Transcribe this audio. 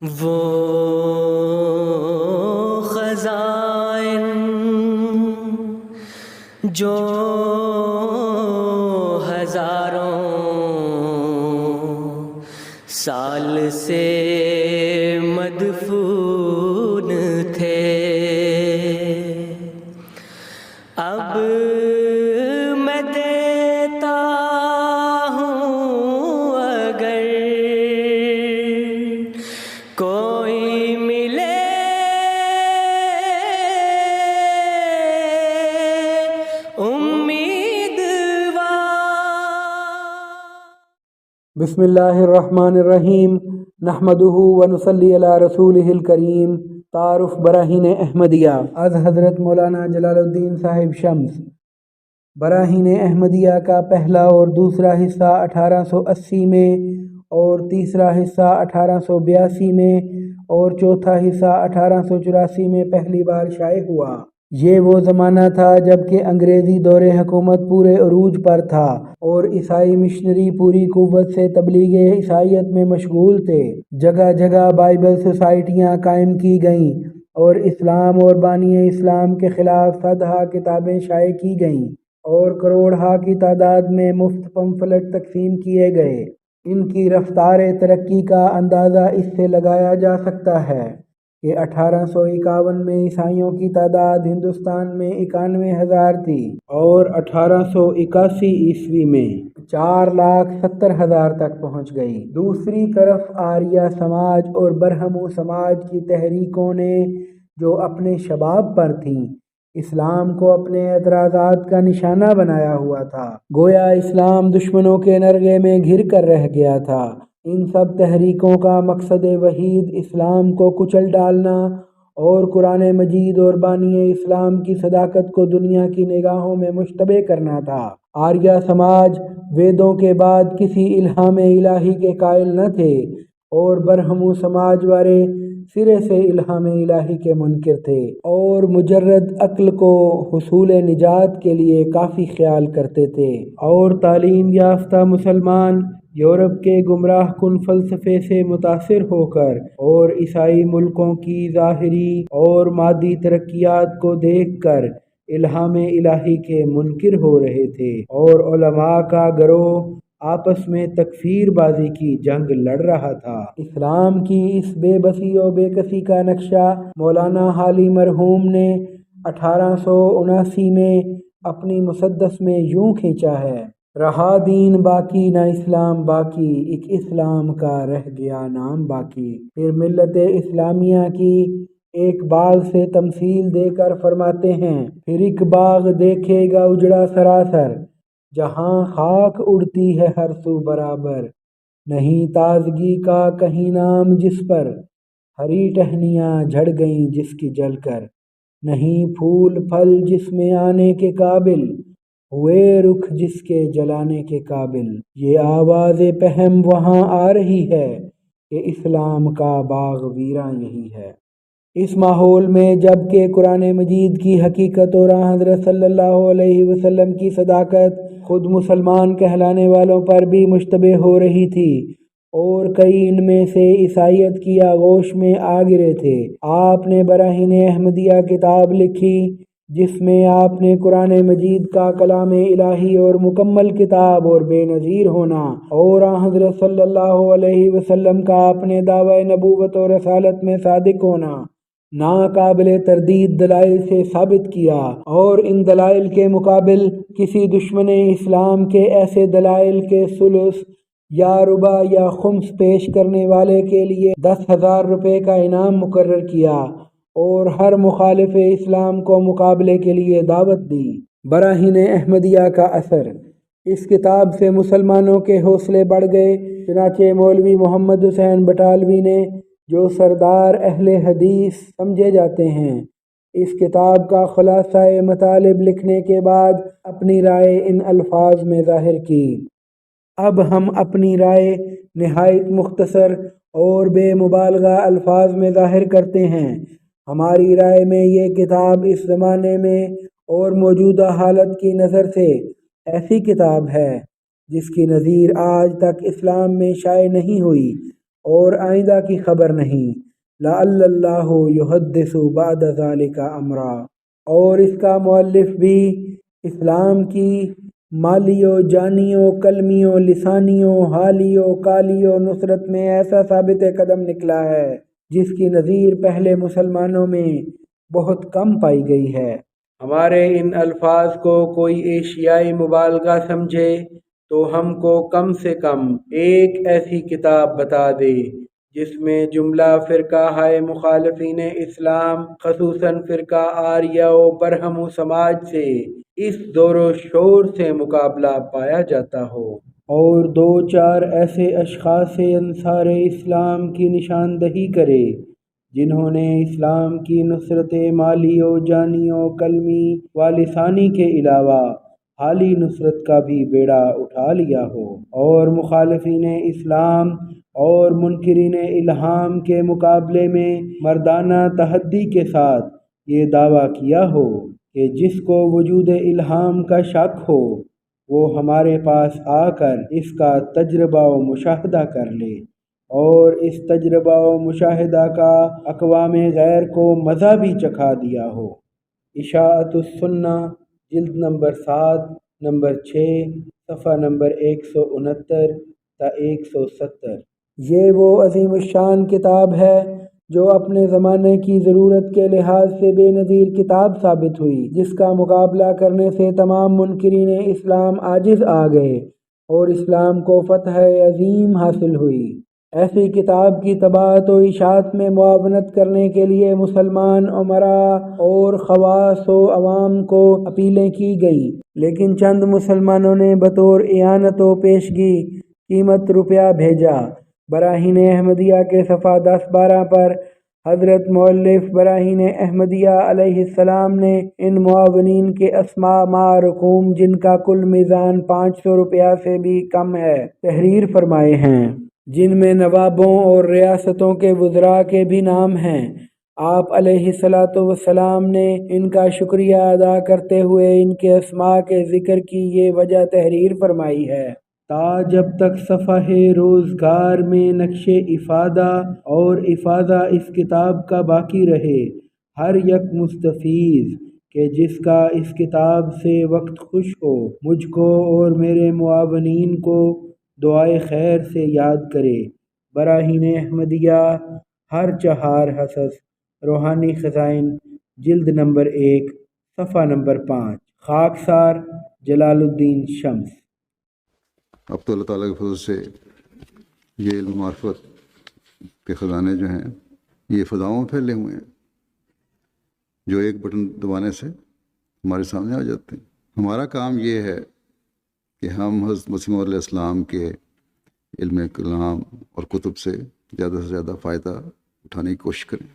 وہ خزائن جو ہزاروں سال سے مدفون تھے، اب میں دیتا ہوں اگر کوئی ملے امیدوار۔ بسم اللہ الرحمن الرحیم، نحمدہ ونصلی علی رسولہ الکریم۔ تعارف براہین احمدیہ از حضرت مولانا جلال الدین صاحب شمس۔ براہین احمدیہ کا پہلا اور دوسرا حصہ 1880 میں اور تیسرا حصہ 1882 میں اور چوتھا حصہ 1884 میں پہلی بار شائع ہوا۔ یہ وہ زمانہ تھا جب کہ انگریزی دور حکومت پورے عروج پر تھا اور عیسائی مشنری پوری قوت سے تبلیغ عیسائیت میں مشغول تھے۔ جگہ جگہ بائبل سوسائٹیاں قائم کی گئیں اور اسلام اور بانی اسلام کے خلاف صدہا کتابیں شائع کی گئیں اور کروڑہا کی تعداد میں مفت پمفلٹ تقسیم کیے گئے۔ ان کی رفتار ترقی کا اندازہ اس سے لگایا جا سکتا ہے کہ 1851 میں عیسائیوں کی تعداد ہندوستان میں 91,000 تھی اور 1881 عیسوی میں 4,70,000 تک پہنچ گئی۔ دوسری طرف آریہ سماج اور برہمو سماج کی تحریکوں نے جو اپنے شباب پر تھیں، اسلام کو اپنے اعتراضات کا نشانہ بنایا ہوا تھا، گویا اسلام دشمنوں کے نرغے میں گھر کر رہ گیا تھا۔ ان سب تحریکوں کا مقصد وحید اسلام کو کچل ڈالنا اور قرآن مجید اور بانی اسلام کی صداقت کو دنیا کی نگاہوں میں مشتبہ کرنا تھا۔ آریہ سماج ویدوں کے بعد کسی الہام الہی کے قائل نہ تھے اور برہمو سماج والے سرے سے الہام الہی کے منکر تھے اور مجرد عقل کو حصول نجات کے لیے کافی خیال کرتے تھے، اور تعلیم یافتہ مسلمان یورپ کے گمراہ کن فلسفے سے متاثر ہو کر اور عیسائی ملکوں کی ظاہری اور مادی ترقیات کو دیکھ کر الہام الہی کے منکر ہو رہے تھے، اور علماء کا گروہ آپس میں تکفیر بازی کی جنگ لڑ رہا تھا۔ اسلام کی اس بے بسی و بے کسی کا نقشہ مولانا حالی مرحوم نے 1879 میں اپنی مسدس میں یوں کھینچا ہے: رہا دین باقی نہ اسلام باقی، ایک اسلام کا رہ گیا نام باقی۔ پھر ملت اسلامیہ کی ایک باغ سے تمثیل دے کر فرماتے ہیں: پھر ایک باغ دیکھے گا اجڑا سراسر، جہاں خاک اڑتی ہے ہر سو برابر، نہیں تازگی کا کہیں نام جس پر، ہری ٹہنیاں جھڑ گئیں جس کی جل کر، نہیں پھول پھل جس میں آنے کے قابل، ہوئے رخ جس کے جلانے کے قابل۔ یہ آواز پہم وہاں آ رہی ہے کہ اسلام کا باغ ویراں یہی ہے۔ اس ماحول میں جب کہ قرآن مجید کی حقیقت اور حضرت صلی اللہ علیہ وسلم کی صداقت خود مسلمان کہلانے والوں پر بھی مشتبہ ہو رہی تھی اور کئی ان میں سے عیسائیت کی آغوش میں آ گرے تھے، آپ نے براہین احمدیہ کتاب لکھی جس میں آپ نے قرآن مجید کا کلام الہی اور مکمل کتاب اور بے نظیر ہونا اور حضرت صلی اللہ علیہ وسلم کا اپنے دعوی نبوت اور رسالت میں صادق ہونا ناقابل تردید دلائل سے ثابت کیا، اور ان دلائل کے مقابل کسی دشمن اسلام کے ایسے دلائل کے ثلث یا ربع یا خمس پیش کرنے والے کے لیے 10,000 روپے کا انعام مقرر کیا اور ہر مخالف اسلام کو مقابلے کے لیے دعوت دی۔ براہین احمدیہ کا اثر: اس کتاب سے مسلمانوں کے حوصلے بڑھ گئے، چنانچہ مولوی محمد حسین بٹالوی نے، جو سردار اہل حدیث سمجھے جاتے ہیں، اس کتاب کا خلاصہ مطالب لکھنے کے بعد اپنی رائے ان الفاظ میں ظاہر کی: اب ہم اپنی رائے نہایت مختصر اور بے مبالغہ الفاظ میں ظاہر کرتے ہیں۔ ہماری رائے میں یہ کتاب اس زمانے میں اور موجودہ حالت کی نظر سے ایسی کتاب ہے جس کی نظیر آج تک اسلام میں شائع نہیں ہوئی اور آئندہ کی خبر نہیں، لعل اللہ یحدث بعد ذلک امرا۔ اور اس کا مؤلف بھی اسلام کی مالیوں، جانیوں، کلمیوں، لسانیوں، حالیوں، کالیوں نصرت میں ایسا ثابت قدم نکلا ہے جس کی نظیر پہلے مسلمانوں میں بہت کم پائی گئی ہے۔ ہمارے ان الفاظ کو کوئی ایشیائی مبالغہ سمجھے تو ہم کو کم سے کم ایک ایسی کتاب بتا دے جس میں جملہ فرقہ ہائے مخالفین اسلام خصوصاً فرقہ آریہ و برہم و سماج سے اس دور و شور سے مقابلہ پایا جاتا ہو، اور دو چار ایسے اشخاص انصار اسلام کی نشاندہی کرے جنہوں نے اسلام کی نصرت مالی و جانی و کلمی و لسانی کے علاوہ حالی نصرت کا بھی بیڑا اٹھا لیا ہو، اور مخالفین اسلام اور منکرین الہام کے مقابلے میں مردانہ تحدی کے ساتھ یہ دعویٰ کیا ہو کہ جس کو وجود الہام کا شک ہو وہ ہمارے پاس آ کر اس کا تجربہ و مشاہدہ کر لے، اور اس تجربہ و مشاہدہ کا اقوام غیر کو مزہ بھی چکھا دیا ہو۔ اشاعت السنہ جلد نمبر 7 نمبر 6 صفحہ نمبر 169 تا 170۔ یہ وہ عظیم الشان کتاب ہے جو اپنے زمانے کی ضرورت کے لحاظ سے بے نظیر کتاب ثابت ہوئی، جس کا مقابلہ کرنے سے تمام منکرین اسلام عاجز آ گئے اور اسلام کو فتح عظیم حاصل ہوئی۔ ایسی کتاب کی طباعت و اشاعت میں معاونت کرنے کے لیے مسلمان امراء اور خواص و عوام کو اپیلیں کی گئیں، لیکن چند مسلمانوں نے بطور اعانت و پیشگی قیمت روپیہ بھیجا۔ براہین احمدیہ کے صفحہ 10-12 پر حضرت مؤلف براہین احمدیہ علیہ السلام نے ان معاونین کے اسماء مع رقوم جن کا کل میزان 500 روپیہ سے بھی کم ہے تحریر فرمائے ہیں، جن میں نوابوں اور ریاستوں کے وزراء کے بھی نام ہیں۔ آپ علیہ السلام نے ان کا شکریہ ادا کرتے ہوئے ان کے اسماء کے ذکر کی یہ وجہ تحریر فرمائی ہے تا جب تک صفحہ روزگار میں نقش افادہ اور افادہ اس کتاب کا باقی رہے، ہر یک مستفیض کہ جس کا اس کتاب سے وقت خوش ہو مجھ کو اور میرے معاونین کو دعائے خیر سے یاد کرے۔ براہین احمدیہ ہر چہار حسس روحانی خزائن جلد نمبر 1 صفحہ نمبر 5۔ خاکسار جلال الدین شمس۔ اب تو اللہ تعالیٰ کے فضل سے یہ علم معرفت کے خزانے جو ہیں یہ فضاؤں میں پھیلے ہوئے ہیں، جو ایک بٹن دبانے سے ہمارے سامنے آ جاتے ہیں۔ ہمارا کام یہ ہے کہ ہم حضرت مسیح علیہ السلام کے علم کلام اور کتب سے زیادہ فائدہ اٹھانے کی کوشش کریں۔